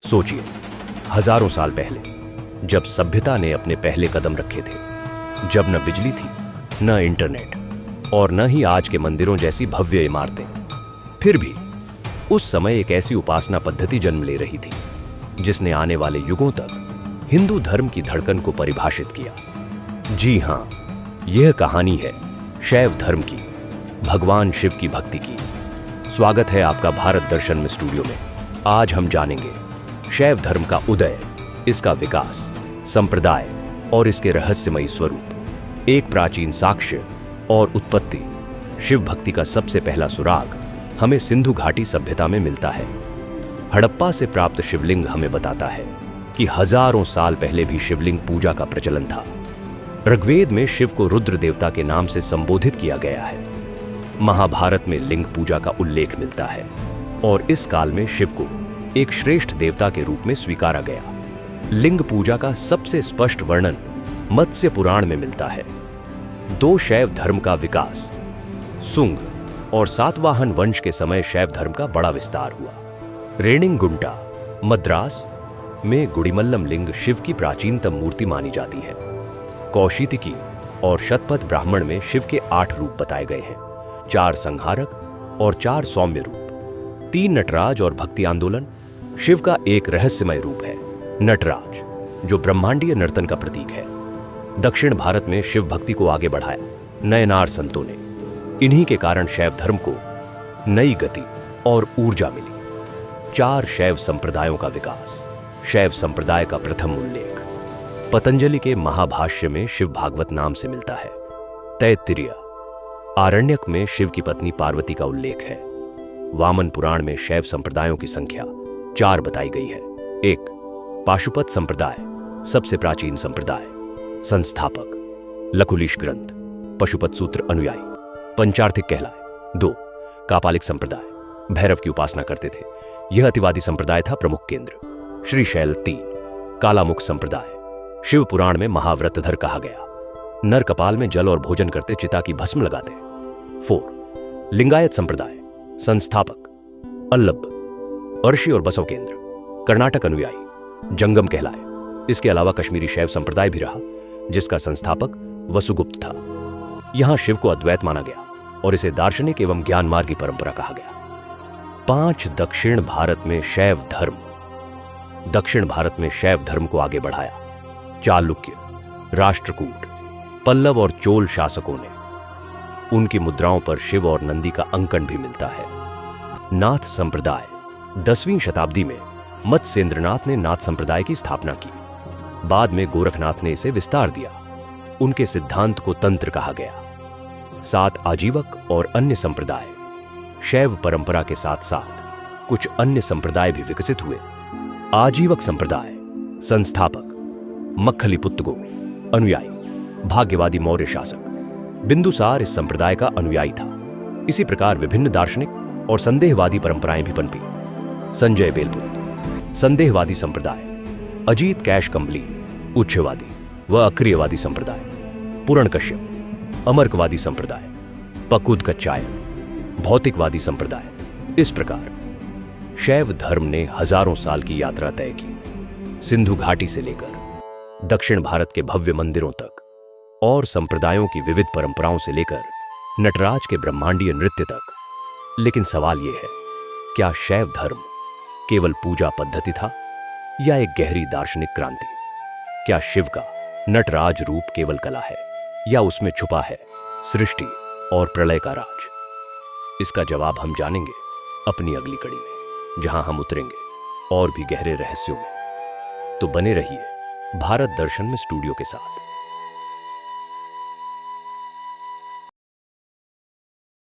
सोचिए, हजारों साल पहले जब सभ्यता ने अपने पहले कदम रखे थे, जब न बिजली थी, न इंटरनेट और न ही आज के मंदिरों जैसी भव्य इमारतें, फिर भी उस समय एक ऐसी उपासना पद्धति जन्म ले रही थी जिसने आने वाले युगों तक हिंदू धर्म की धड़कन को परिभाषित किया। जी हां, यह कहानी है शैव धर्म की, भगवान शिव की भक्ति की। स्वागत है आपका भारत दर्शन में स्टूडियो में। आज हम जानेंगे शैव धर्म का उदय, इसका विकास, संप्रदाय और इसके रहस्यमयी स्वरूप। एक प्राचीन साक्ष्य और उत्पत्ति। शिव भक्ति का सबसे पहला सुराग हमें सिंधु घाटी सभ्यता में मिलता है। हड़प्पा से प्राप्त शिवलिंग हमें बताता है कि हजारों साल पहले भी शिवलिंग पूजा का प्रचलन था। ऋग्वेद में शिव को रुद्र देवता के नाम से संबोधित किया गया है। महाभारत में लिंग पूजा का उल्लेख मिलता है और इस काल में शिव को एक श्रेष्ठ देवता के रूप में स्वीकारा गया। लिंग पूजा का सबसे स्पष्ट वर्णन मत्स्य पुराण में मिलता है। दो शैव धर्म का विकास। सुंग और सातवाहन वंश के समय शैव धर्म का बड़ा विस्तार हुआ। रेणिंगुंटा, मद्रास में गुड़िमल्लम लिंग शिव की प्राचीनतम मूर्ति मानी जाती है। कौशितिकी और शतपथ ब्राह्मण में शिव के 8 रूप बताए गए हैं, 4 संहारक और 4 सौम्य रूप। 3 नटराज और भक्ति आंदोलन। शिव का एक रहस्यमय रूप है नटराज, जो ब्रह्मांडीय नर्तन का प्रतीक है। दक्षिण भारत में शिव भक्ति को आगे बढ़ाया नयनार संतों ने। इन्हीं के कारण शैव धर्म को नई गति और ऊर्जा मिली। 4 शैव संप्रदायों का विकास। शैव संप्रदाय का प्रथम उल्लेख पतंजलि के महाभाष्य में शिव भागवत नाम से मिलता है। तैत्तिरीय, आरण्यक में शिव की पत्नी पार्वती का उल्लेख है। वामन पुराण में शैव संप्रदायों की संख्या 4 बताई गई है। 1. पाशुपत संप्रदाय, सबसे प्राचीन संप्रदाय। संस्थापक लकुलिश ग्रंथ, पशुपत सूत्र अनुयायी, पंचार्थिक कहलाए। 2. कापालिक संप्रदाय, भैरव की उपासना करते थे। यह अतिवादी संप्रदाय था। प्रमुख केंद्र श्रीशैल। 3. कालामुख संप्रदाय, शिव पुराण में महाव्रतधर कहा गया। नर कपाल में जल और भोजन करते, चिता की भस्म लगाते। 4. लिंगायत संप्रदाय, संस्थापक अल्लभ, अर्षि और बसव केंद्र, कर्नाटक अनुयायी, जंगम कहलाए। इसके अलावा कश्मीरी शैव संप्रदाय भी रहा, जिसका संस्थापक वसुगुप्त था। यहां शिव को अद्वैत माना गया और इसे दार्शनिक एवं ज्ञान मार्ग की परंपरा कहा गया। 5. दक्षिण भारत में शैव धर्म। दक्षिण भारत में शैव धर्म को आगे बढ़ाया चालुक्य, राष्ट्रकूट, पल्लव और चोल शासकों ने। उनकी मुद्राओं पर शिव और नंदी का अंकन भी मिलता है। नाथ संप्रदाय, 10वीं शताब्दी में मत्स्येंद्रनाथ ने नाथ संप्रदाय की स्थापना की। बाद में गोरखनाथ ने इसे विस्तार दिया। उनके सिद्धांत को तंत्र कहा गया। 7. आजीवक और अन्य संप्रदाय। शैव परंपरा के साथ साथ कुछ अन्य संप्रदाय भी विकसित हुए। आजीवक संप्रदाय, संस्थापक मक्खलीपुत्तगो, अनुयायी, भाग्यवादी मौर्य शासक। बिंदुसार इस संप्रदाय का अनुयायी था। इसी प्रकार विभिन्न दार्शनिक और संदेहवादी परंपराएं भी पनपी। संजय बेलपुत, संदेहवादी संप्रदाय। अजीत कैश कंबली, उच्छवादी व अक्रियवादी संप्रदाय। पूरण कश्यप, अमर्कवादी संप्रदाय। पकुद कच्चायन, भौतिकवादी संप्रदाय। इस प्रकार शैव धर्म ने हजारों साल की यात्रा तय की, सिंधु घाटी से लेकर दक्षिण भारत के भव्य मंदिरों तक और संप्रदायों की विविध परंपराओं से लेकर नटराज के ब्रह्मांडीय नृत्य तक। लेकिन सवाल यह है, क्या शैव धर्म केवल पूजा पद्धति था या एक गहरी दार्शनिक क्रांति? क्या शिव का नटराज रूप केवल कला है या उसमें छुपा है सृष्टि और प्रलय का राज? इसका जवाब हम जानेंगे अपनी अगली कड़ी में, जहां हम उतरेंगे और भी गहरे रहस्यों में। तो बने रहिए भारत दर्शन में स्टूडियो के साथ।